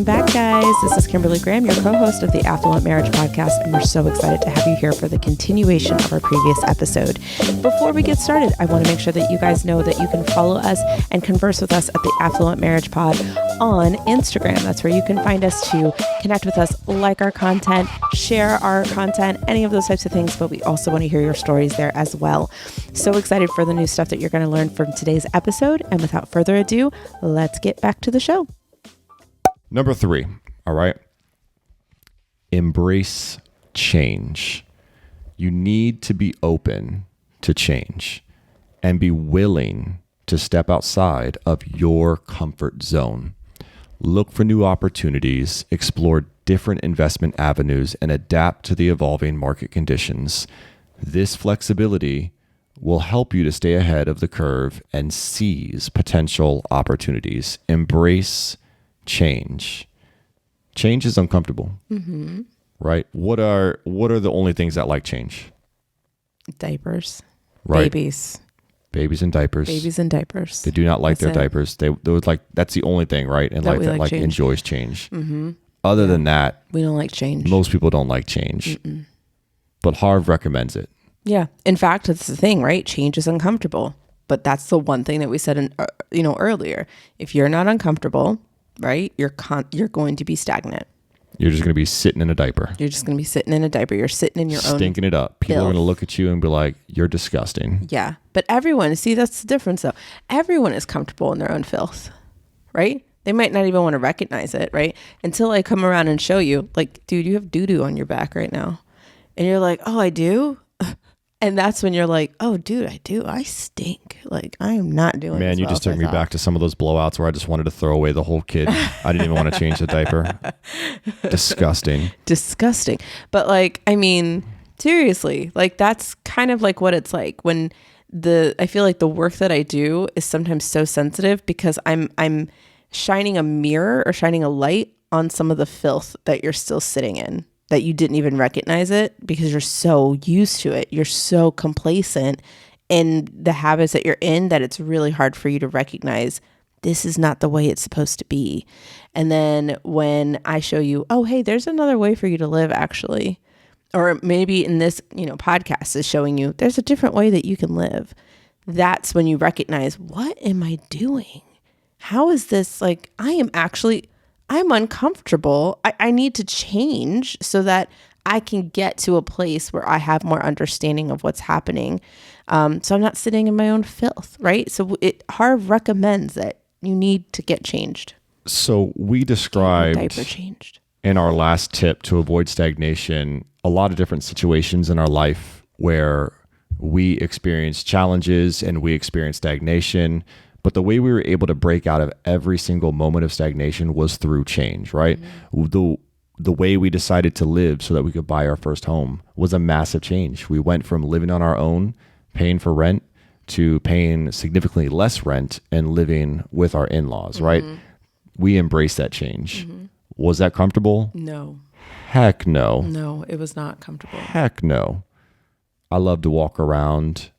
back, guys. This is Kimberly Graham, your co-host of the Affluent Marriage Podcast, and we're so excited to have you here for the continuation of our previous episode. Before we get started, I want to make sure that you guys know that you can follow us and converse with us at the Affluent Marriage Pod on Instagram. That's where you can find us to connect with us, like our content, share our content, any of those types of things, but we also want to hear your stories there as well. So excited for the new stuff that you're going to learn from today's episode, and without further ado, let's get back to the show. Number 3, all right. Embrace change. You need to be open to change and be willing to step outside of your comfort zone. Look for new opportunities, explore different investment avenues, and adapt to the evolving market conditions. This flexibility will help you to stay ahead of the curve and seize potential opportunities. Embrace change. Change is uncomfortable, right? What are the only things that like change? Diapers, right? babies and diapers. Babies and diapers. They do not like their diapers. They would like, that's the only thing, right? And that that change. Enjoys change. Other than that, we don't like change. Most people don't like change, but Harv recommends it. Yeah. In fact, it's the thing, right? Change is uncomfortable, but that's the one thing that we said earlier. If you're not uncomfortable, right, you're going to be stagnant. You're just going to be sitting in a diaper. You're just going to be sitting in a diaper. You're sitting in your own stinking it up. People are going to look at you and be like, you're disgusting. Yeah. But everyone, see, that's the difference though. Everyone is comfortable in their own filth, right? They might not even want to recognize it, right? Until I come around and show you, like, dude, you have doo-doo on your back right now. And you're like, oh, I do? And that's when you're like, oh, dude, I do. I stink. Like, I am not doing Man, you just took me back to some of those blowouts where I just wanted to throw away the whole kid. I didn't even want to change the diaper. Disgusting. But like, I mean, seriously, like that's kind of like what it's like when I feel like the work that I do is sometimes so sensitive because I'm shining a mirror or shining a light on some of the filth that you're still sitting in, that you didn't even recognize it because you're so used to it. You're so complacent in the habits that you're in that it's really hard for you to recognize this is not the way it's supposed to be. And then when I show you, oh, hey, there's another way for you to live actually, or maybe in this, podcast is showing you there's a different way that you can live. That's when you recognize, what am I doing? How is this like, I'm uncomfortable. I need to change so that I can get to a place where I have more understanding of what's happening. So I'm not sitting in my own filth, right? So Harv recommends that you need to get changed. So we described diaper changed in our last tip to avoid stagnation, a lot of different situations in our life where we experience challenges and we experience stagnation. But the way we were able to break out of every single moment of stagnation was through change, right? The way we decided to live so that we could buy our first home was a massive change. We went from living on our own, paying for rent, to paying significantly less rent and living with our in-laws, right? We embraced that change. Was that comfortable? No. Heck no. No, it was not comfortable. Heck no. I love to walk around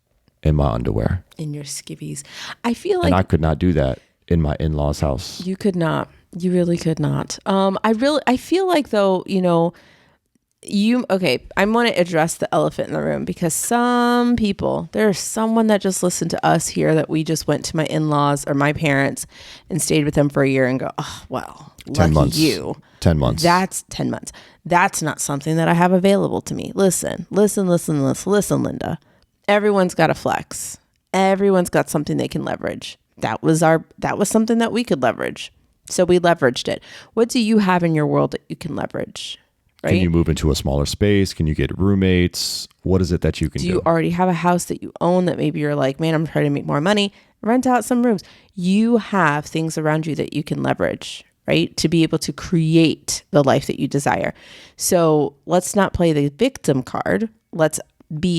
in my underwear. In your skivvies. I feel like... And I could not do that in my in-laws' house. You could not. You really could not. I feel like though, I want to address the elephant in the room because some people, there's someone that just listened to us here that we just went to my in-laws or my parents and stayed with them for a year and go, oh, well, 10 lucky months. you. 10 months. That's 10 months. That's not something that I have available to me. Listen, Linda. Everyone's got a flex. Everyone's got something they can leverage. That was something that we could leverage. So we leveraged it. What do you have in your world that you can leverage? Right? Can you move into a smaller space? Can you get roommates? What is it that you can do? Do you already have a house that you own that maybe you're like, man, I'm trying to make more money? Rent out some rooms. You have things around you that you can leverage, right? To be able to create the life that you desire. So let's not play the victim card. Let's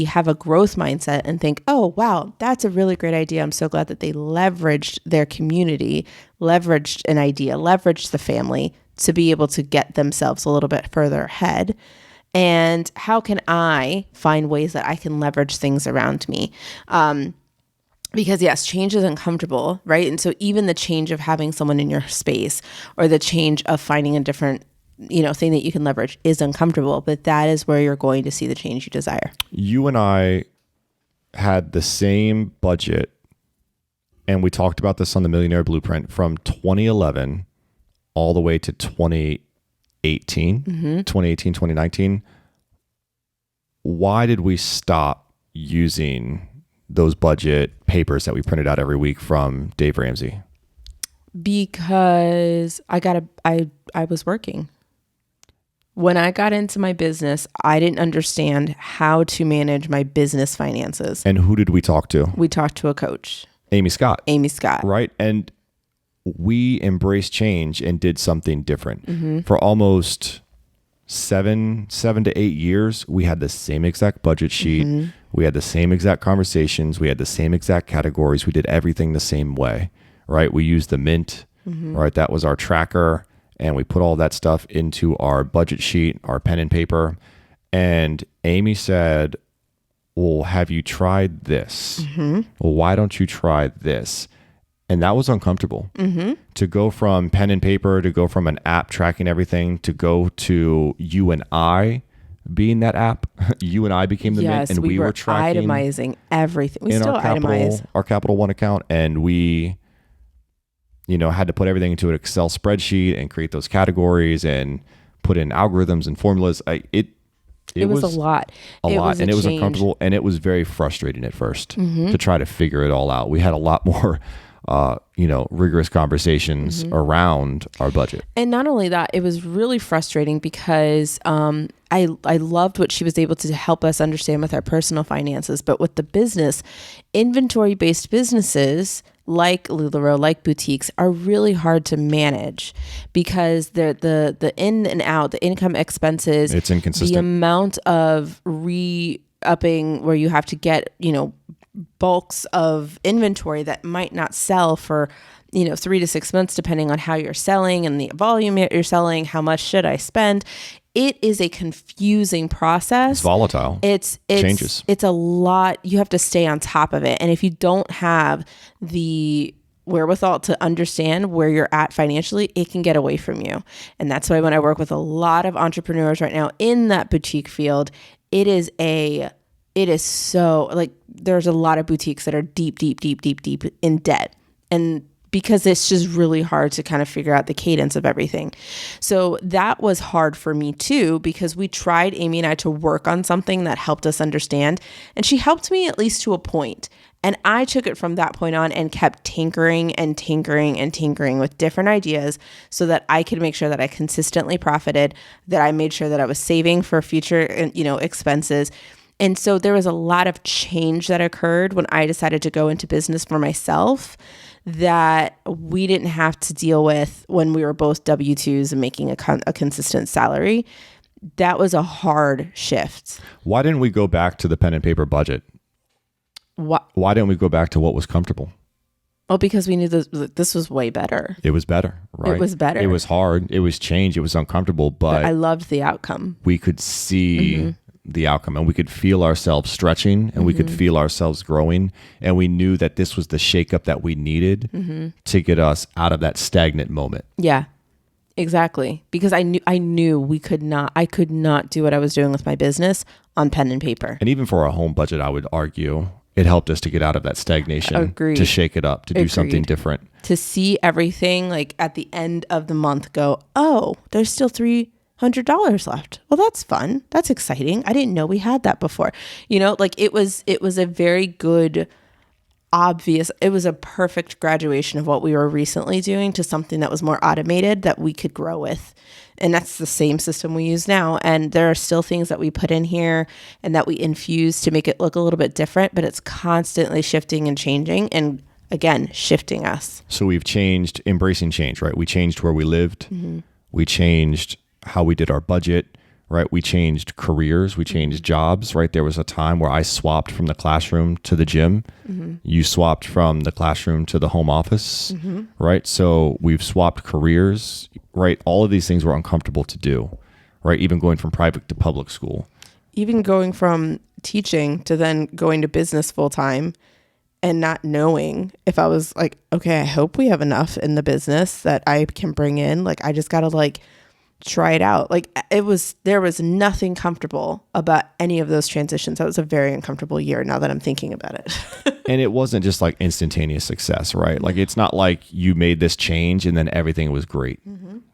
have a growth mindset and think, oh, wow, that's a really great idea. I'm so glad that they leveraged their community, leveraged an idea, leveraged the family to be able to get themselves a little bit further ahead. And how can I find ways that I can leverage things around me? Because yes, change is uncomfortable, right? And so even the change of having someone in your space or the change of finding a different, thing that you can leverage is uncomfortable, but that is where you're going to see the change you desire. You and I had the same budget, and we talked about this on the Millionaire Blueprint from 2011 all the way to 2018, 2019. Why did we stop using those budget papers that we printed out every week from Dave Ramsey? Because I was working. When I got into my business, I didn't understand how to manage my business finances. And who did we talk to? We talked to a coach. Amy Scott. Right. And we embraced change and did something different. For almost 7 to 8 years, we had the same exact budget sheet. We had the same exact conversations. We had the same exact categories. We did everything the same way, right? We used the Mint, right? That was our tracker. And we put all that stuff into our budget sheet, our pen and paper. And Amy said, well, have you tried this? Well, why don't you try this? And that was uncomfortable. To go from pen and paper, to go from an app tracking everything, to go to you and I being that app. You and I became the Mint, and we were tracking, itemizing everything. We still itemize our Capital One account, and we, had to put everything into an Excel spreadsheet and create those categories and put in algorithms and formulas. It was a lot. And it was uncomfortable, and it was very frustrating at first to try to figure it all out. We had a lot more rigorous conversations around our budget. And not only that, it was really frustrating because I loved what she was able to help us understand with our personal finances, but with the business, inventory-based businesses like LuLaRoe, like boutiques, are really hard to manage because the in and out, the income expenses, it's inconsistent. The amount of re-upping where you have to get, bulks of inventory that might not sell for 3 to 6 months, depending on how you're selling and the volume you're selling. How much should I spend? It is a confusing process. It's volatile. It's changes. It's a lot. You have to stay on top of it. And if you don't have the wherewithal to understand where you're at financially, it can get away from you. And that's why when I work with a lot of entrepreneurs right now in that boutique field, it is so, like, there's a lot of boutiques that are deep in debt. And because it's just really hard to kind of figure out the cadence of everything. So that was hard for me too, because we tried, Amy and I, to work on something that helped us understand. And she helped me at least to a point. And I took it from that point on and kept tinkering with different ideas so that I could make sure that I consistently profited, that I made sure that I was saving for future, expenses. And so there was a lot of change that occurred when I decided to go into business for myself that we didn't have to deal with when we were both W-2s and making a consistent salary. That was a hard shift. Why didn't we go back to the pen and paper budget? Why didn't we go back to what was comfortable? Well, because we knew this was way better. It was better, right? It was better. It was hard. It was change. It was uncomfortable, but I loved the outcome. We could see the outcome, and we could feel ourselves stretching, and we could feel ourselves growing, and we knew that this was the shakeup that we needed to get us out of that stagnant moment. Yeah, exactly. Because I knew I could not do what I was doing with my business on pen and paper. And even for our home budget, I would argue it helped us to get out of that stagnation. Agreed. To shake it up, to do something different, to see everything like at the end of the month go, oh, there's still $300 left. Well, that's fun. That's exciting. I didn't know we had that before. It was a very good, obvious, it was a perfect graduation of what we were recently doing to something that was more automated that we could grow with. And that's the same system we use now. And there are still things that we put in here and that we infuse to make it look a little bit different, but it's constantly shifting and changing and, again, shifting us. So we've changed, embracing change, right? We changed where we lived. We changed how we did our budget, right? We changed careers. We changed jobs, right? There was a time where I swapped from the classroom to the gym. You swapped from the classroom to the home office, right? So we've swapped careers, right? All of these things were uncomfortable to do, right? Even going from private to public school. Even going from teaching to then going to business full time and not knowing if I was like, okay, I hope we have enough in the business that I can bring in. Like, I just got to like try it out. Like there was nothing comfortable about any of those transitions. That was a very uncomfortable year now that I'm thinking about it. And it wasn't just like instantaneous success, right? Like it's not like you made this change and then everything was great,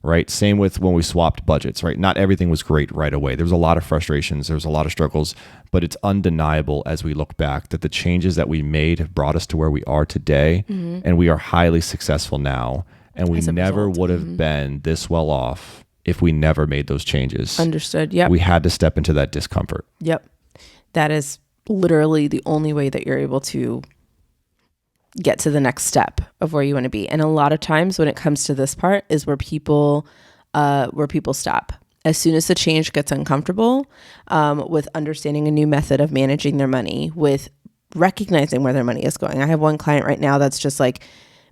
right? Same with when we swapped budgets, right? Not everything was great right away. There was a lot of frustrations. There was a lot of struggles, but it's undeniable as we look back that the changes that we made have brought us to where we are today, and we are highly successful now. And we never would have been this well off if we never made those changes. Understood. Yep. We had to step into that discomfort. Yep. That is literally the only way that you're able to get to the next step of where you want to be. And a lot of times when it comes to this part is where people stop. As soon as the change gets uncomfortable, with understanding a new method of managing their money, with recognizing where their money is going. I have one client right now that's just like,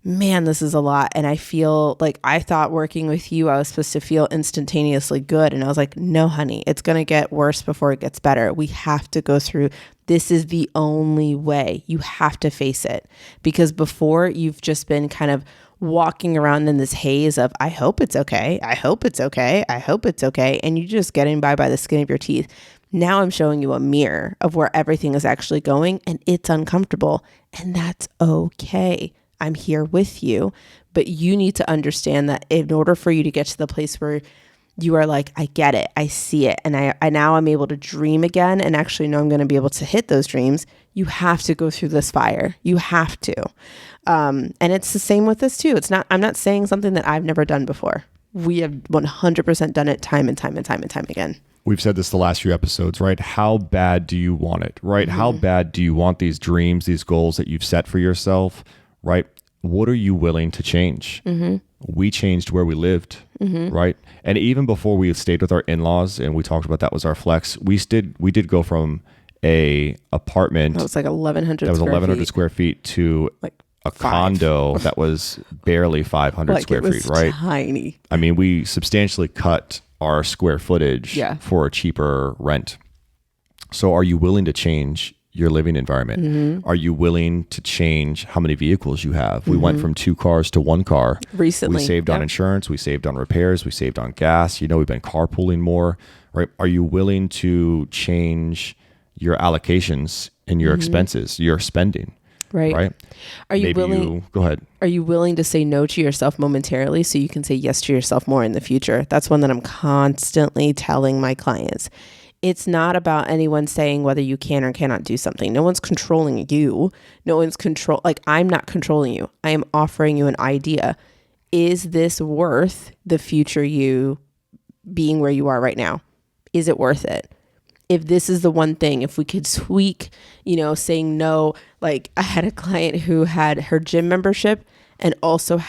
man, this is a lot. And I feel like I thought working with you, I was supposed to feel instantaneously good. And I was like, no, honey, it's going to get worse before it gets better. We have to go through. This is the only way. You have to face it, because before you've just been kind of walking around in this haze of, I hope it's okay. I hope it's okay. I hope it's okay. And you're just getting by the skin of your teeth. Now I'm showing you a mirror of where everything is actually going, and it's uncomfortable, and that's okay. I'm here with you, but you need to understand that in order for you to get to the place where you are like, I get it, I see it, and I now I'm able to dream again and actually know I'm going to be able to hit those dreams, you have to go through this fire. You have to. And it's the same with this too. I'm not saying something that I've never done before. We have 100% done it time and time and time and time again. We've said this the last few episodes, right? How bad do you want it, right? How bad do you want these dreams, these goals that you've set for yourself, right? What are you willing to change? We changed where we lived, right? And even before we stayed with our in-laws, and we talked about that was our flex, we did go from a apartment that was like 1,100 square feet to like a condo that was barely 500 like square feet, right? Tiny. I mean, we substantially cut our square footage for a cheaper rent. So are you willing to change your living environment? Are you willing to change how many vehicles you have? We went from 2 cars to 1 car. Recently. We saved on insurance. We saved on repairs. We saved on gas. We've been carpooling more, right? Are you willing to change your allocations and your expenses, your spending? Right. Are you willing? Go ahead. Are you willing to say no to yourself momentarily so you can say yes to yourself more in the future? That's one that I'm constantly telling my clients. It's not about anyone saying whether you can or cannot do something. No one's controlling you. No one's I'm not controlling you. I am offering you an idea. Is this worth the future you being where you are right now? Is it worth it? If this is the one thing, if we could tweak, saying no, like I had a client who had her gym membership and also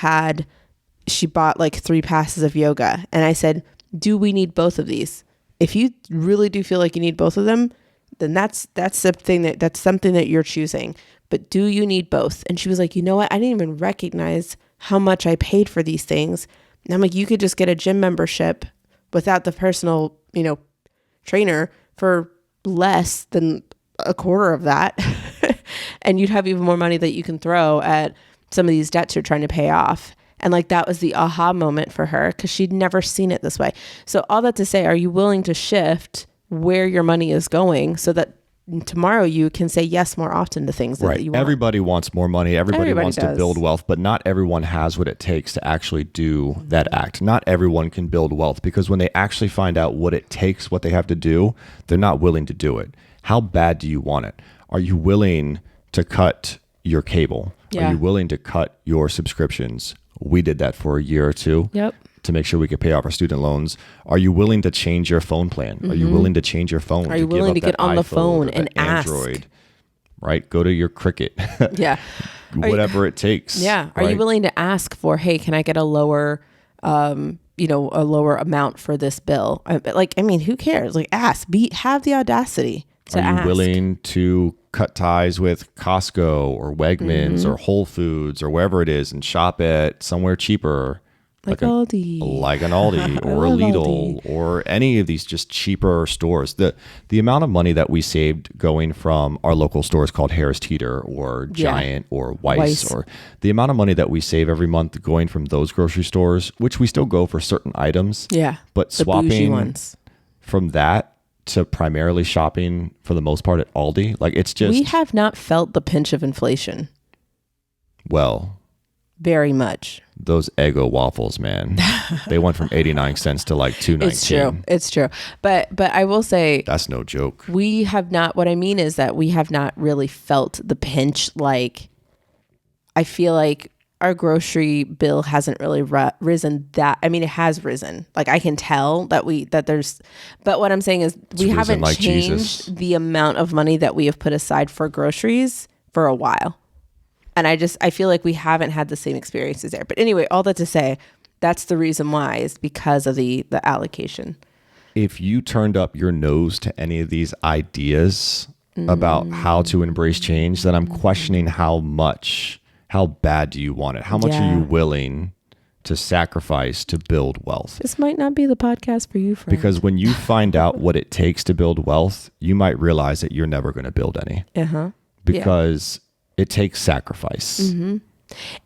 she bought like 3 passes of yoga. And I said, do we need both of these? If you really do feel like you need both of them, then that's something that you're choosing. But do you need both? And she was like, you know what? I didn't even recognize how much I paid for these things. And I'm like, you could just get a gym membership without the personal, trainer for less than a quarter of that. And you'd have even more money that you can throw at some of these debts you're trying to pay off. And like that was the aha moment for her because she'd never seen it this way. So all that to say, are you willing to shift where your money is going so that tomorrow you can say yes more often to things that you want? Everybody wants more money. Everybody wants to build wealth, but not everyone has what it takes to actually do that act. Not everyone can build wealth because when they actually find out what it takes, what they have to do, they're not willing to do it. How bad do you want it? Are you willing to cut your cable? Yeah. Are you willing to cut your subscriptions? We did that for a year or two to make sure we could pay off our student loans. Are you willing to change your phone plan? Are you willing to change your phone? Are you willing to get on the phone and ask? Android, right? Go to your Cricket. Yeah. Whatever it takes. Yeah. Are you willing to ask for, hey, can I get a lower, a lower amount for this bill? Who cares? Like ask, have the audacity to ask. Are you willing to cut ties with Costco or Wegmans or Whole Foods or wherever it is and shop at somewhere cheaper Like Aldi. Like an Aldi or a Lidl or any of these just cheaper stores. The amount of money that we saved going from our local stores called Harris Teeter or Giant or Weiss, or the amount of money that we save every month going from those grocery stores, which we still go for certain items. Yeah. But the bougie ones. from that to primarily shopping for the most part at Aldi, like it's just... We have not felt the pinch of inflation. Well... Very much. Those Eggo waffles, man. They went from 89 cents to like 2.19. It's true. But I will say... That's no joke. We have not... What I mean is that we have not really felt the pinch. Like, I feel like our grocery bill hasn't really risen that... I mean, it has risen. Like, I can tell that there's... But what I'm saying is we haven't like changed Jesus. The amount of money that we have put aside for groceries for a while. And I feel like we haven't had the same experiences there. But anyway, all that to say, that's the reason why, is because of the allocation. If you turned up your nose to any of these ideas about how to embrace change, then I'm questioning how bad do you want it? How much are you willing to sacrifice to build wealth? This might not be the podcast for you, friend. Because when you find out what it takes to build wealth, you might realize that you're never going to build any. Because... it takes sacrifice. Mm-hmm.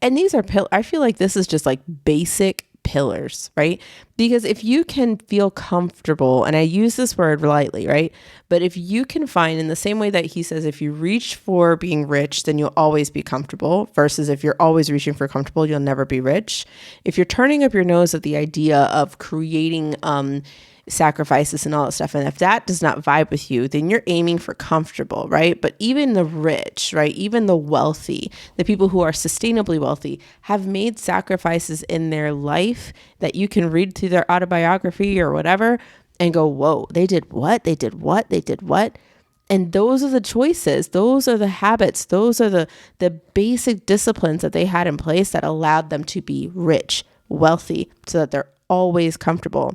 And these are I feel like this is just like basic pillars, right? Because if you can feel comfortable, and I use this word lightly, right? But if you can find, in the same way that he says, if you reach for being rich, then you'll always be comfortable, versus if you're always reaching for comfortable, you'll never be rich. If you're turning up your nose at the idea of creating sacrifices and all that stuff, and if that does not vibe with you, then you're aiming for comfortable, right? But even the rich, right, even the wealthy, the people who are sustainably wealthy, have made sacrifices in their life that you can read through their autobiography or whatever and go, whoa, they did what? And those are the choices, those are the habits, those are the basic disciplines that they had in place that allowed them to be rich, wealthy, so that they're always comfortable.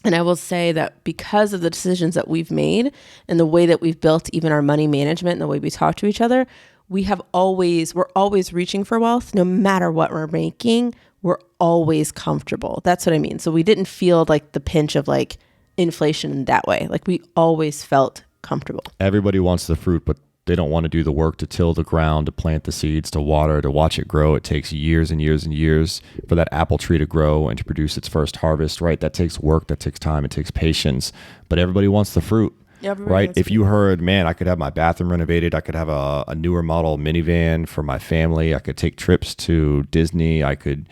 And I will say that because of the decisions that we've made and the way that we've built even our money management and the way we talk to each other, we're always reaching for wealth. No matter what we're making, we're always comfortable. That's what I mean. So we didn't feel like the pinch of like inflation in that way. Like, we always felt comfortable. Everybody wants the fruit, but they don't want to do the work to till the ground, to plant the seeds, to water, to watch it grow. It takes years and years and years for that apple tree to grow and to produce its first harvest, right? That takes work, that takes time, it takes patience. But everybody wants the fruit, right? If you heard, man, I could have my bathroom renovated, I could have a newer model minivan for my family, I could take trips to Disney, I could,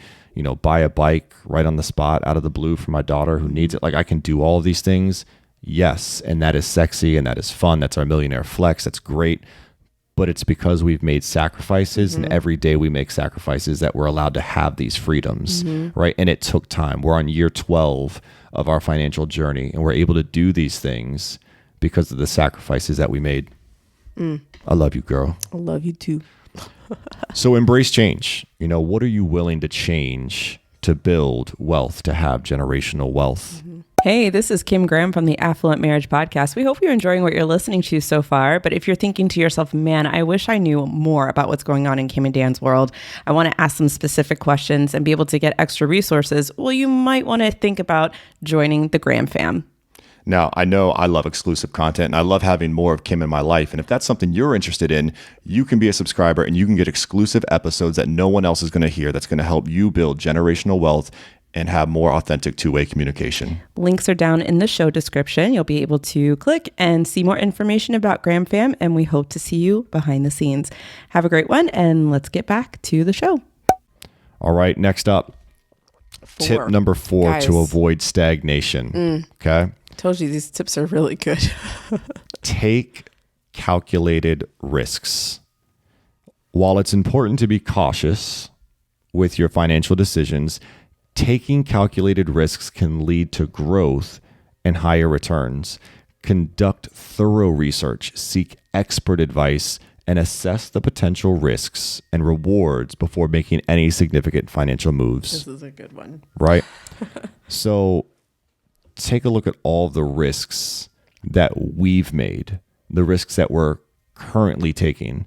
buy a bike right on the spot out of the blue for my daughter who needs it. Like, I can do all of these things. Yes, and that is sexy and that is fun. That's our millionaire flex. That's great. But it's because we've made sacrifices, and every day we make sacrifices that we're allowed to have these freedoms, right? And it took time. We're on year 12 of our financial journey, and we're able to do these things because of the sacrifices that we made. I love you, girl. I love you too. So embrace change. What are you willing to change to build wealth, to have generational wealth? Hey, this is Kim Graham from the Affluent Marriage Podcast. We hope you're enjoying what you're listening to so far. But if you're thinking to yourself, man, I wish I knew more about what's going on in Kim and Dan's world, I want to ask some specific questions and be able to get extra resources, well, you might want to think about joining the Graham fam. Now, I know I love exclusive content and I love having more of Kim in my life. And if that's something you're interested in, you can be a subscriber and you can get exclusive episodes that no one else is going to hear, that's going to help you build generational wealth and have more authentic two-way communication. Links are down in the show description. You'll be able to click and see more information about Graham Fam, and we hope to see you behind the scenes. Have a great one, and let's get back to the show. All right, next up, tip number 4, guys, to avoid stagnation. Okay? Told you these tips are really good. Take calculated risks. While it's important to be cautious with your financial decisions, taking calculated risks can lead to growth and higher returns. Conduct thorough research, seek expert advice, and assess the potential risks and rewards before making any significant financial moves. This is a good one. Right? So take a look at all the risks that we've made, the risks that we're currently taking.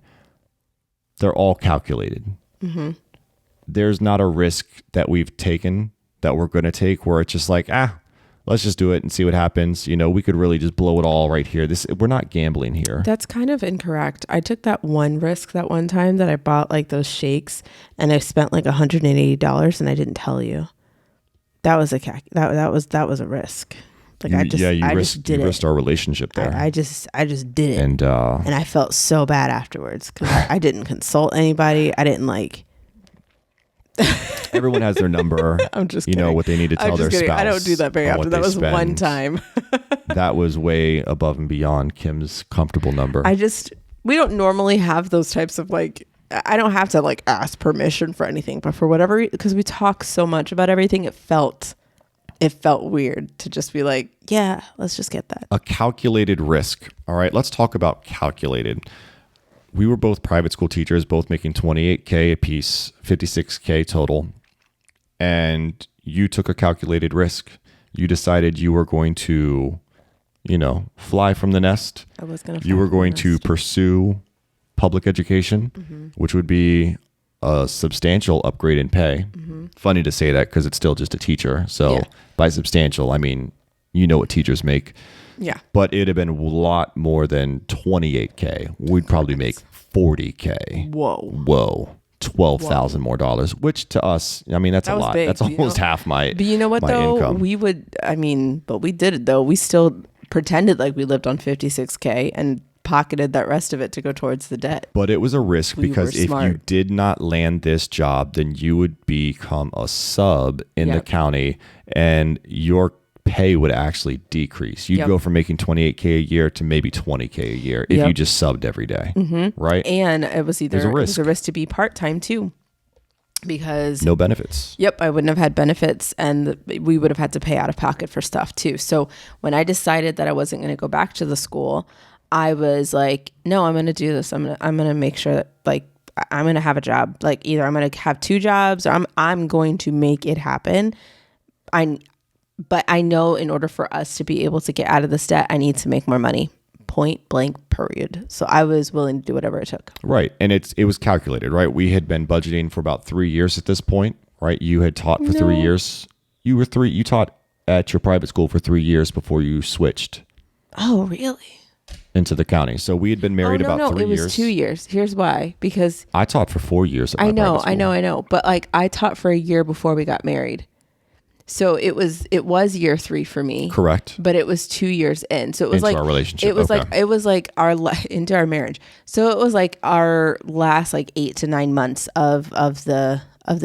They're all calculated. there's not a risk that we've taken that we're going to take where it's just like, let's just do it and see what happens. We could really just blow it all right here. We're not gambling here. That's kind of incorrect. I took that one risk that one time that I bought like those shakes and I spent like $180 and I didn't tell you. That was that was a risk. Like I just did it. Risked our relationship there. I just did it. And I felt so bad afterwards because I didn't consult anybody. I didn't like. Everyone has their number. I'm just kidding. What they need to tell their spouse. I don't do that very often. That was one time. That was way above and beyond Kim's comfortable number. We don't normally have those types of like, I don't have to like ask permission for anything, but for whatever, because we talk so much about everything, it felt weird to just be like, yeah, let's just get that. A calculated risk. All right, let's talk about calculated. We were both private school teachers, both making $28K a piece, $56K total. And you took a calculated risk. You decided you were going to, fly from the nest. I was going to. You were going to pursue public education, which would be a substantial upgrade in pay. Funny to say that because it's still just a teacher. So by substantial, I mean, what teachers make. Yeah. But it'd have been a lot more than $28K. We'd probably make $40K. Whoa. $12,000 more dollars, which to us, I mean, that's a lot. Big, that's almost half my But you know what, though? Income. But we did it, though. We still pretended like we lived on $56K and pocketed that rest of it to go towards the debt. But it was a risk because if you did not land this job, then you would become a sub in the county and your pay would actually decrease. You'd go from making $28K a year to maybe $20K a year if you just subbed every day, right? And it was a risk to be part-time too, because no benefits. Yep, I wouldn't have had benefits, and we would have had to pay out of pocket for stuff too. So when I decided that I wasn't going to go back to the school, I was like, no, I'm going to do this. I'm going to make sure that like I'm going to have a job. Like either I'm going to have two jobs or I'm going to make it happen. But I know in order for us to be able to get out of this debt, I need to make more money. Point blank, period. So I was willing to do whatever it took. Right. And it was calculated, right? We had been budgeting for about 3 years at this point, right? You had taught for 3 years. You taught at your private school for 3 years before you switched. Oh, really? Into the county. So we had been married about 3 years. It was 2 years. Here's why. Because I taught for 4 years at my private school. I know. But like I taught for a year before we got married. So it was year 3 for me. Correct. But it was 2 years in. So it was into our relationship. It was into our marriage. So it was like our last like 8 to 9 months of the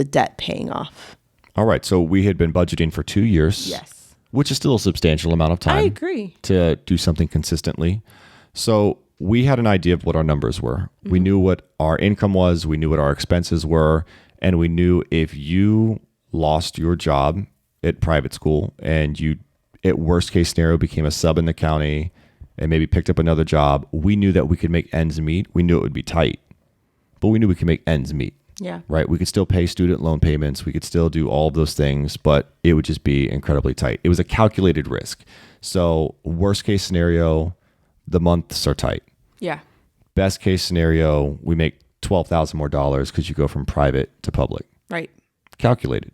debt paying off. All right. So we had been budgeting for 2 years. Yes. Which is still a substantial amount of time. I agree. To do something consistently. So we had an idea of what our numbers were. We knew what our income was. We knew what our expenses were. And we knew if you lost your job at private school and you, at worst case scenario, became a sub in the county and maybe picked up another job, we knew that we could make ends meet. We knew it would be tight, but we knew we could make ends meet. Yeah. Right. We could still pay student loan payments. We could still do all of those things, but it would just be incredibly tight. It was a calculated risk. So worst case scenario, the months are tight. Yeah. Best case scenario, we make $12,000 more because you go from private to public. Right. Calculated.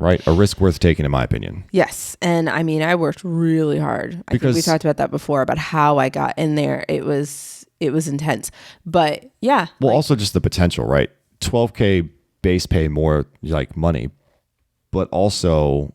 Right. A risk worth taking, in my opinion. Yes. And I mean, I worked really hard. I think we talked about that before, about how I got in there. It was intense. But yeah. Well, also just the potential, right? $12K base pay, more like money, but also,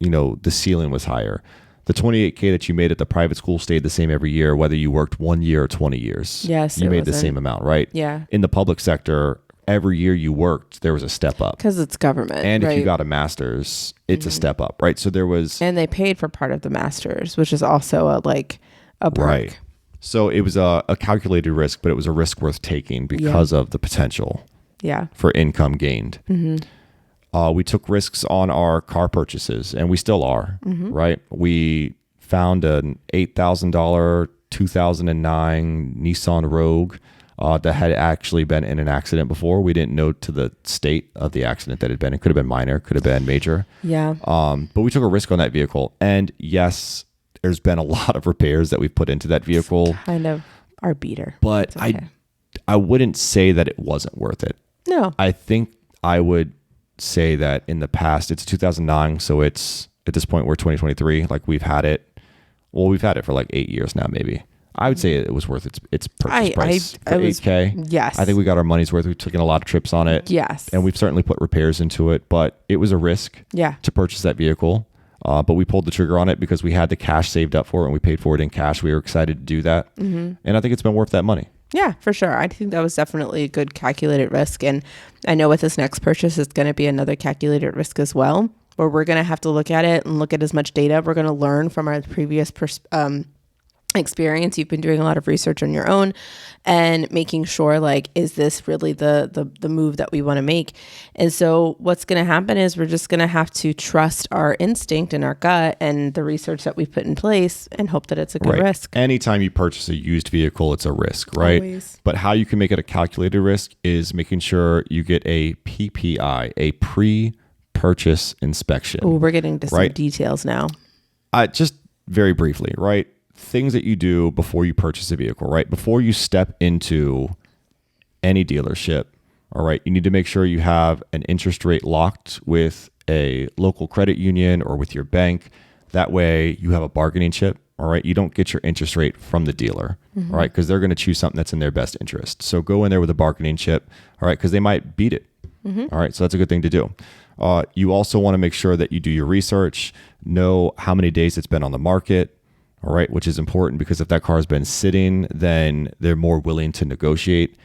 the ceiling was higher. The $28K that you made at the private school stayed the same every year, whether you worked 1 year or 20 years. Yes. You made the same amount, right? Yeah. In the public sector, every year you worked, there was a step up. Because it's government. And if you got a master's, it's a step up, right? So there was... And they paid for part of the master's, which is also a perk. Right. So it was a calculated risk, but it was a risk worth taking because of the potential for income gained. We took risks on our car purchases, and we still are, right? We found an $8,000 2009 Nissan Rogue that had actually been in an accident before. We didn't know to the state of the accident that had been. It could have been minor, could have been major. Yeah. But we took a risk on that vehicle. And yes, there's been a lot of repairs that we've put into that vehicle. It's kind of our beater. But I wouldn't say that it wasn't worth it. No. I think I would say that in the past, it's 2009. So it's at this point, we're 2023. Like we've had it for like 8 years now, maybe. I would say it was worth its purchase price for $8K. Yes. I think we got our money's worth. We've taken a lot of trips on it. Yes. And we've certainly put repairs into it, but it was a risk to purchase that vehicle. But we pulled the trigger on it because we had the cash saved up for it and we paid for it in cash. We were excited to do that. And I think it's been worth that money. Yeah, for sure. I think that was definitely a good calculated risk. And I know with this next purchase, it's going to be another calculated risk as well, where we're going to have to look at it and look at as much data. We're going to learn from our previous experience. You've been doing a lot of research on your own and making sure, like, is this really the move that we want to make? And so what's going to happen is we're just going to have to trust our instinct and our gut and the research that we've put in place and hope that it's a good risk. Anytime you purchase a used vehicle, it's a risk, right? Always. But how you can make it a calculated risk is making sure you get a PPI, a pre-purchase inspection. Oh, we're getting to some details now. Just very briefly, right? Things that you do before you purchase a vehicle, right? Before you step into any dealership, all right, you need to make sure you have an interest rate locked with a local credit union or with your bank. That way you have a bargaining chip, all right? You don't get your interest rate from the dealer, all right? Because they're going to choose something that's in their best interest. So go in there with a bargaining chip, all right? Because they might beat it, all right? So that's a good thing to do. You also want to make sure that you do your research, know how many days it's been on the market, all right, which is important because if that car has been sitting, then they're more willing to negotiate.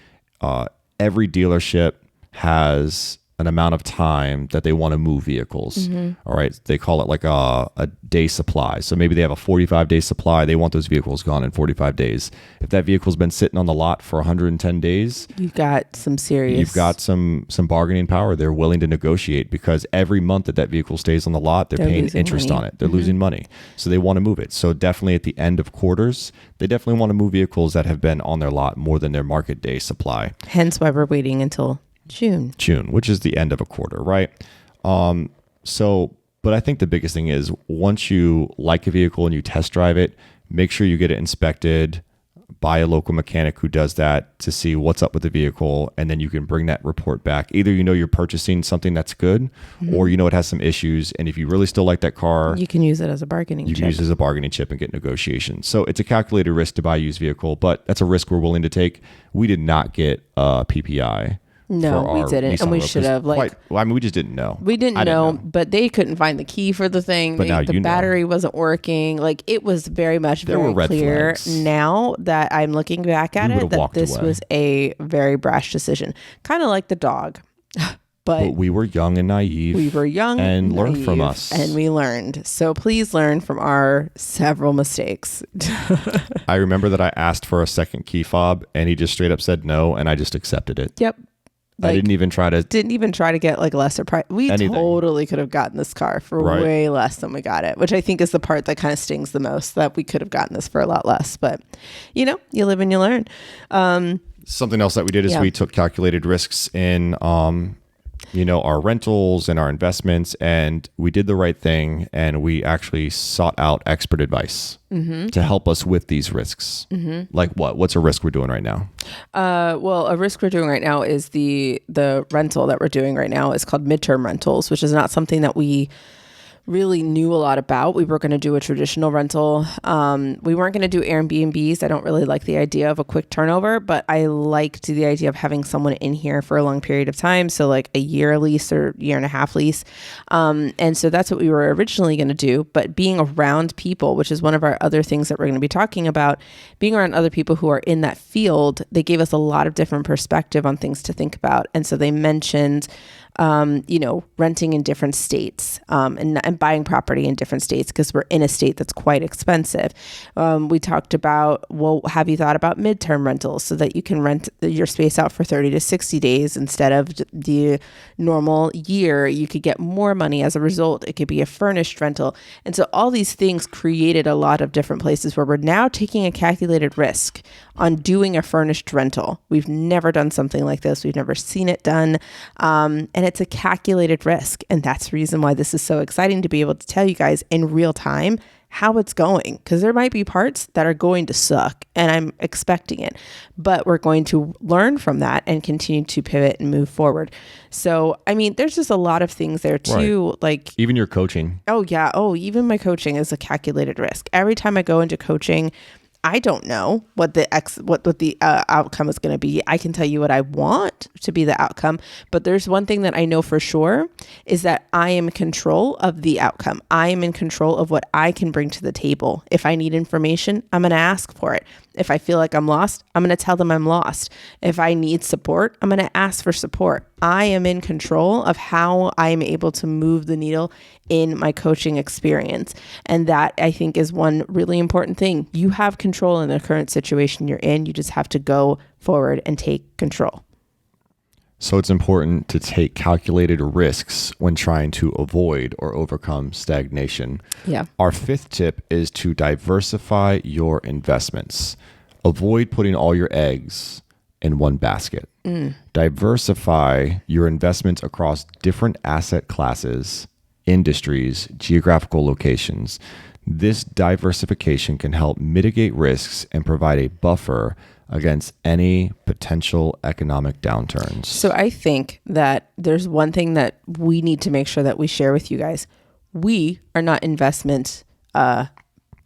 Every dealership has an amount of time that they want to move vehicles. All right. They call it like a day supply. So maybe they have a 45-day supply. They want those vehicles gone in 45 days. If that vehicle's been sitting on the lot for 110 days, you've got some bargaining power. They're willing to negotiate because every month that vehicle stays on the lot, they're paying interest on it. They're losing money. So they want to move it. So definitely at the end of quarters, they definitely want to move vehicles that have been on their lot more than their market day supply. Hence why we're waiting until June, which is the end of a quarter, right? But I think the biggest thing is once you like a vehicle and you test drive it, make sure you get it inspected by a local mechanic who does that to see what's up with the vehicle. And then you can bring that report back. Either you're purchasing something that's good or it has some issues. And if you really still like that car, you can use it as a bargaining chip. You can use it as a bargaining chip and get negotiations. So it's a calculated risk to buy a used vehicle, but that's a risk we're willing to take. We did not get a PPI. No, we didn't. And we should have. We just didn't know. We didn't know, but they couldn't find the key for the thing. But now the battery wasn't working. Like it was very much very clear now that I'm looking back at it that this was a very brash decision. Kind of like the dog. But we were young and naive. And learned from us. And we learned. So please learn from our several mistakes. I remember that I asked for a second key fob and he just straight up said no. And I just accepted it. Yep. I didn't even try to get like lesser price. We totally could have gotten this car for way less than we got it, which I think is the part that kind of stings the most, that we could have gotten this for a lot less. But, you live and you learn. Something else that we did is we took calculated risks in our rentals and our investments, and we did the right thing, and we actually sought out expert advice to help us with these risks. Like what's a risk we're doing right now? Well, a risk we're doing right now is the rental that we're doing right now is called midterm rentals, which is not something that we really knew a lot about. We were going to do a traditional rental. We weren't going to do Airbnbs. I don't really like the idea of a quick turnover, but I liked the idea of having someone in here for a long period of time. So like a year lease or year and a half lease. And so that's what we were originally going to do. But being around people, which is one of our other things that we're going to be talking about, being around other people who are in that field, they gave us a lot of different perspective on things to think about. And so they mentioned renting in different states and buying property in different states because we're in a state that's quite expensive. We talked about, have you thought about midterm rentals so that you can rent your space out for 30 to 60 days instead of the normal year? You could get more money as a result. It could be a furnished rental. And so all these things created a lot of different places where we're now taking a calculated risk on doing a furnished rental. We've never done something like this. We've never seen it done. And it's a calculated risk. And that's the reason why this is so exciting to be able to tell you guys in real time how it's going, because there might be parts that are going to suck and I'm expecting it, but we're going to learn from that and continue to pivot and move forward. So, I mean, there's just a lot of things there too. Right. Like even your coaching. Oh yeah. Oh, even my coaching is a calculated risk. Every time I go into coaching, I don't know what the outcome is going to be. I can tell you what I want to be the outcome, but there's one thing that I know for sure is that I am in control of the outcome. I am in control of what I can bring to the table. If I need information, I'm going to ask for it. If I feel like I'm lost, I'm going to tell them I'm lost. If I need support, I'm going to ask for support. I am in control of how I am able to move the needle in my coaching experience. And that, I think, is one really important thing. You have control in the current situation you're in. You just have to go forward and take control. So it's important to take calculated risks when trying to avoid or overcome stagnation. Yeah. Our fifth tip is to diversify your investments. Avoid putting all your eggs in one basket. Diversify your investments across different asset classes, industries, geographical locations. This diversification can help mitigate risks and provide a buffer against any potential economic downturns. So I think that there's one thing that we need to make sure that we share with you guys. We are not investment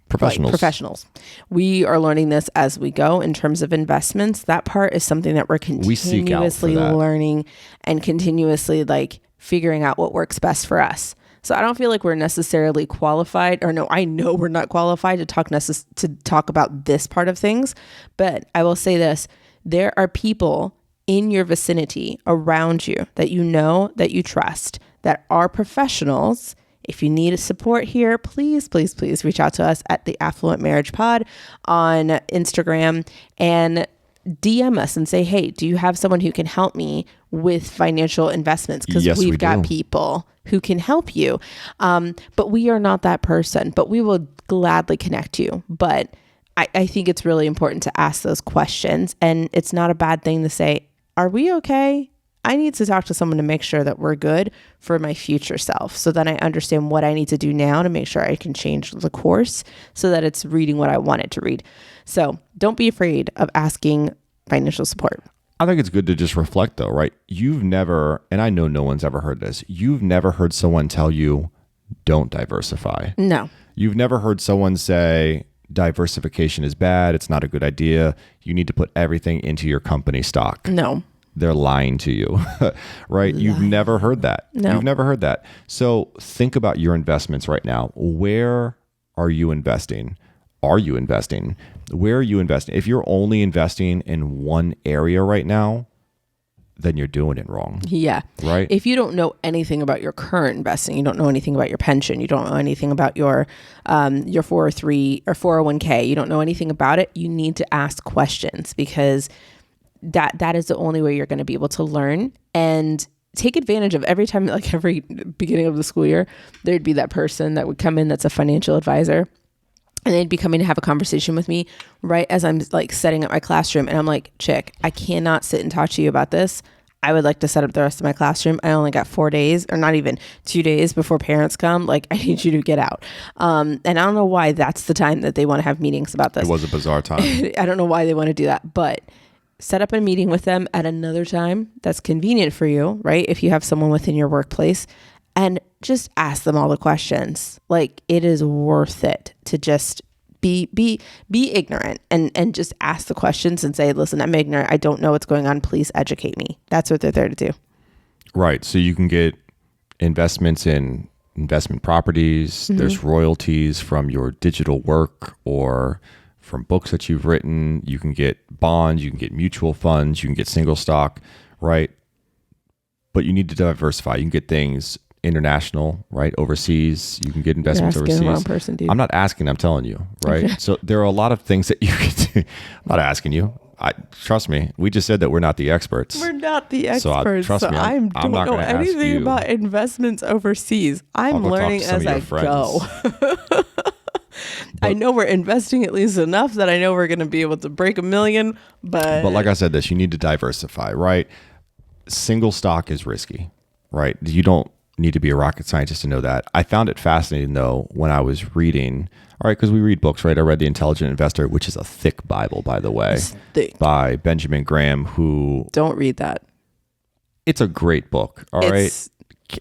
professionals. We are learning this as we go in terms of investments. That part is something that we're continuously learning and continuously like figuring out what works best for us. So I don't feel like we're necessarily qualified, or no, I know we're not qualified to talk about this part of things. But I will say this: there are people in your vicinity around you that you know, that you trust, that are professionals. If you need support here, please, please, please reach out to us at the Affluent Marriage Pod on Instagram and DM us and say, hey, do you have someone who can help me with financial investments? Because we've got people who can help you. But we are not that person, but we will gladly connect you. But I think it's really important to ask those questions. And it's not a bad thing to say, are we okay? I need to talk to someone to make sure that we're good for my future self. So then I understand what I need to do now to make sure I can change the course so that it's reading what I want it to read. So don't be afraid of asking financial support. I think it's good to just reflect though, right? You've never, and I know no one's ever heard this, you've never heard someone tell you, don't diversify. No. You've never heard someone say, diversification is bad, it's not a good idea, you need to put everything into your company stock. No. They're lying to you, right? You've never heard that. No. You've never heard that. So think about your investments right now. Where are you investing? Are you investing? Where are you investing? If you're only investing in one area right now, then you're doing it wrong. Yeah. Right. If you don't know anything about your current investing, you don't know anything about your pension, you don't know anything about your 403 or 401k, you don't know anything about it, you need to ask questions, because that is the only way you're going to be able to learn and take advantage of every time, like every beginning of the school year, there'd be that person that would come in that's a financial advisor, and they'd be coming to have a conversation with me right as I'm like setting up my classroom. And I'm like, chick, I cannot sit and talk to you about this. I would like to set up the rest of my classroom. I only got 4 days, or not even 2 days before parents come. Like, I need you to get out. And I don't know why that's the time that they want to have meetings about this. It was a bizarre time. I don't know why they want to do that, but set up a meeting with them at another time that's convenient for you, right? If you have someone within your workplace, and just ask them all the questions. Like, it is worth it to just be ignorant and just ask the questions and say, listen, I'm ignorant. I don't know what's going on. Please educate me. That's what they're there to do. Right. So you can get investments in investment properties. Mm-hmm. There's royalties from your digital work or from books that you've written. You can get bonds, you can get mutual funds, you can get single stock, right? But you need to diversify. You can get things international, right? Overseas. You can get investments overseas. You're asking the wrong person, dude. I'm not asking, I'm telling you, right? Okay. So there are a lot of things that you can do. I'm not asking you. Trust me. We just said that we're not the experts. We're not the experts. Trust me. I don't know anything about investments overseas. I'm learning as I go. I know we're investing at least enough that I know we're going to be able to break $1 million, but like I said, you need to diversify, right? Single stock is risky, right? need to be a rocket scientist to know that. I found it fascinating though when I was reading. All right, because we read books, right? I read The Intelligent Investor, which is a thick Bible, by the way, by Benjamin Graham, who... Don't read that. It's a great book, all right?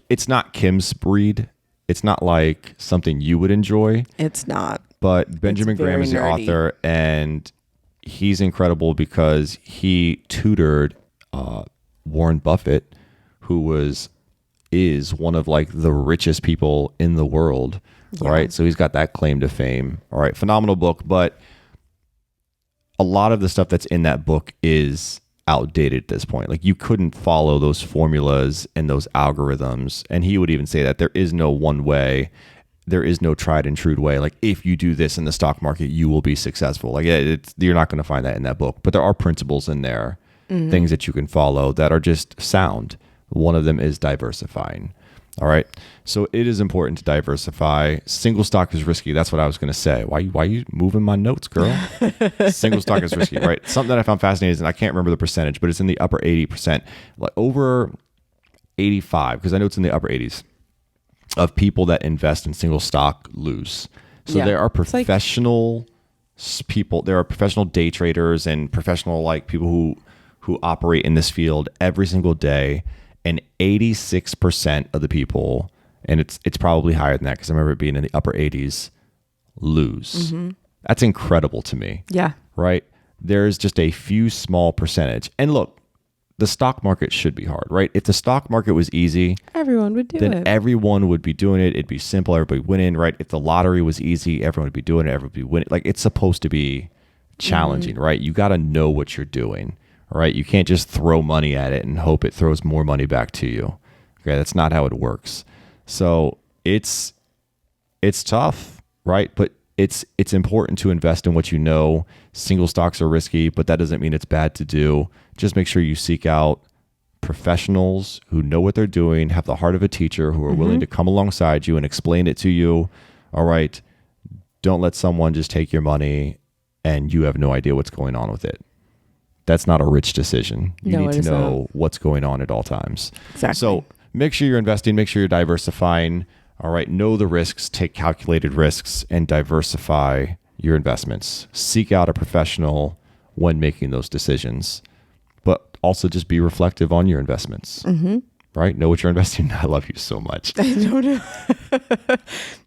It's not Kim's read. It's not like something you would enjoy. It's not. But Benjamin Graham is the author, and he's incredible because he tutored Warren Buffett, who is one of like the richest people in the world. Yeah. Right. So he's got that claim to fame. All right. Phenomenal book. But a lot of the stuff that's in that book is outdated at this point. Like you couldn't follow those formulas and those algorithms. And he would even say that there is no one way. There is no tried and true way. Like if you do this in the stock market, you will be successful. Like you're not going to find that in that book. But there are principles in there, things that you can follow that are just sound. One of them is diversifying. All right. So it is important to diversify. Single stock is risky. That's what I was going to say. Why are you moving my notes, girl? Single stock is risky, right? Something that I found fascinating is, and I can't remember the percentage, but it's in the upper 80%, like over 85, because I know it's in the upper 80s of people that invest in single stock lose. So there are professional people, there are professional day traders and professional like people who operate in this field every single day. And 86% of the people, and it's probably higher than that because I remember it being in the upper 80s, lose. That's incredible to me. Yeah. Right? There's just a few small percentage. And look, the stock market should be hard, right? If the stock market was easy, everyone would do then it. Everyone would be doing it. It'd be simple. Everybody winning, right? If the lottery was easy, everyone would be doing it. Everyone would be winning. Like it's supposed to be challenging, right? You got to know what you're doing. All right, you can't just throw money at it and hope it throws more money back to you. Okay, that's not how it works. So it's tough, right? But it's important to invest in what you know. Single stocks are risky, but that doesn't mean it's bad to do. Just make sure you seek out professionals who know what they're doing, have the heart of a teacher, who are willing to come alongside you and explain it to you. All right, don't let someone just take your money and you have no idea what's going on with it. That's not a rich decision. You need to know what's going on at all times. Exactly. So make sure you're investing, make sure you're diversifying. All right. Know the risks, take calculated risks, and diversify your investments. Seek out a professional when making those decisions, but also just be reflective on your investments. Right? Know what you're investing in. I love you so much. I don't know.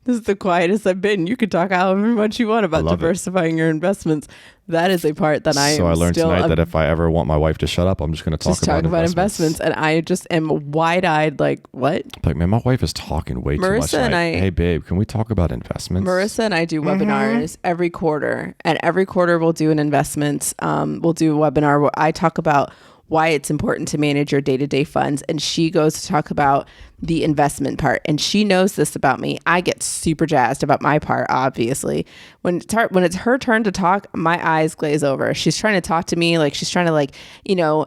This is the quietest I've been. You could talk however much you want about diversifying your investments. That is a part that I am. So I learned tonight that if I ever want my wife to shut up, I'm just going to talk about investments. And I just am wide-eyed like, what? Like, man, my wife is talking way too much. Marissa and I, hey, babe, can we talk about investments? Marissa and I do webinars every quarter. And every quarter we'll do an investments. We'll do a webinar where I talk about why it's important to manage your day-to-day funds. And she goes to talk about the investment part. And she knows this about me. I get super jazzed about my part, obviously. When it's her turn to talk, my eyes glaze over. She's trying to talk to me like she's trying to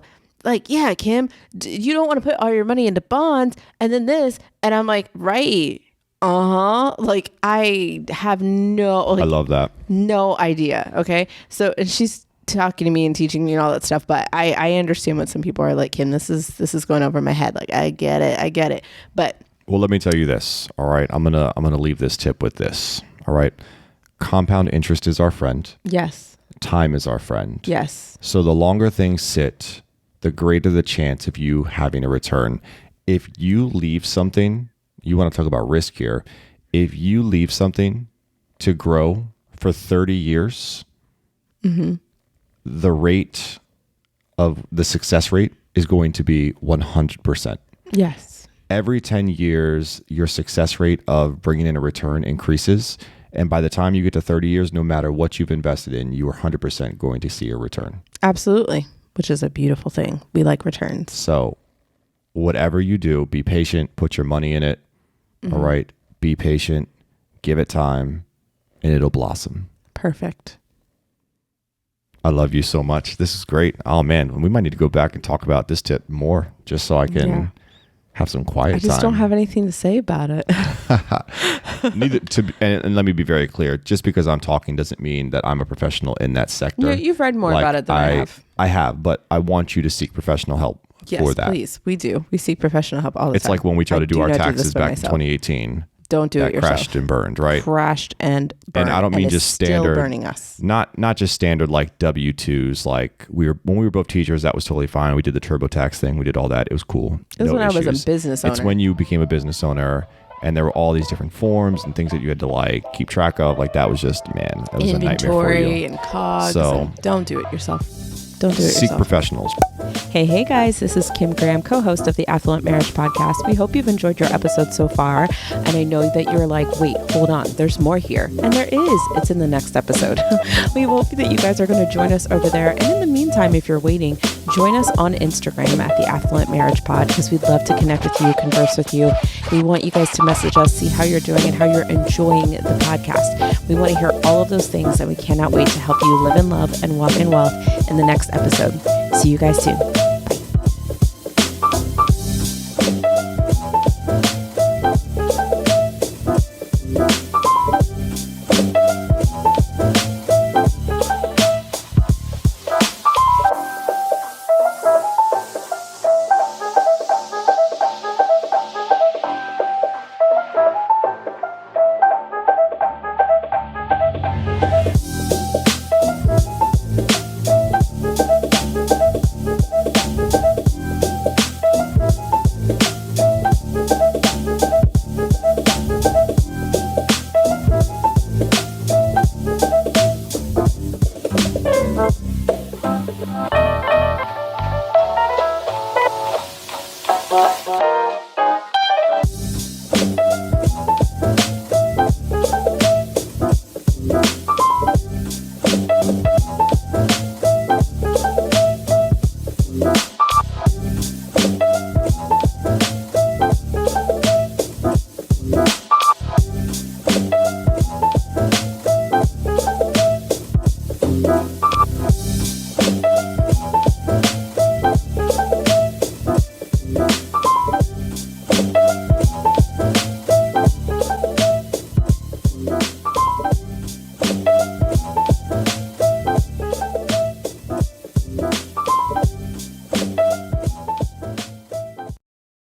yeah, Kim, you don't want to put all your money into bonds and then this. And I'm like, right. Like I have I love that. No idea. Okay. So, and she's talking to me and teaching me and all that stuff, but I understand what some people are like, Kim, this is going over my head. Like I get it. But well, let me tell you this. All right. I'm gonna leave this tip with this. All right. Compound interest is our friend. Yes. Time is our friend. Yes. So the longer things sit, the greater the chance of you having a return. If you leave something, you want to talk about risk here. If you leave something to grow for 30 years, the rate of the success rate is going to be 100%. Yes. Every 10 years, your success rate of bringing in a return increases. And by the time you get to 30 years, no matter what you've invested in, you are 100% going to see a return. Absolutely. Which is a beautiful thing. We like returns. So whatever you do, be patient, put your money in it. All right. Be patient, give it time, and it'll blossom. Perfect. I love you so much. This is great. Oh man, we might need to go back and talk about this tip more just so I can have some quiet time. I just don't have anything to say about it. And let me be very clear. Just because I'm talking doesn't mean that I'm a professional in that sector. You've read more about it than I have. I have, but I want you to seek professional help. for that. Please. We do. We seek professional help all the time. It's like when we tried to do our taxes back in myself. 2018. Don't do it yourself. Crashed and burned, right? Crashed and burned. And I don't mean just standard. Still burning us. Not just standard like W-2s. Like when we were both teachers, that was totally fine. We did the TurboTax thing. We did all that. It was cool. It was when I was a business owner. It's when you became a business owner, and there were all these different forms and things that you had to like keep track of. Like that was just, man, that was a nightmare for you. Inventory and cogs. So and don't do it yourself. Don't do it seek yourself. professionals. Hey guys, this is Kim Graham, co-host of the Affluent Marriage Podcast. We hope you've enjoyed your episode so far. And I know that you're like, wait, hold on, there's more here. And there is. It's in the next episode. We hope that you guys are going to join us over there. And in the meantime, if you're waiting, join us on Instagram at the Affluent Marriage Pod, because we'd love to connect with you, converse with you. We want you guys to message us, see how you're doing and how you're enjoying the podcast. We want to hear all of those things, and we cannot wait to help you live in love and walk in wealth in the next episode. See you guys soon.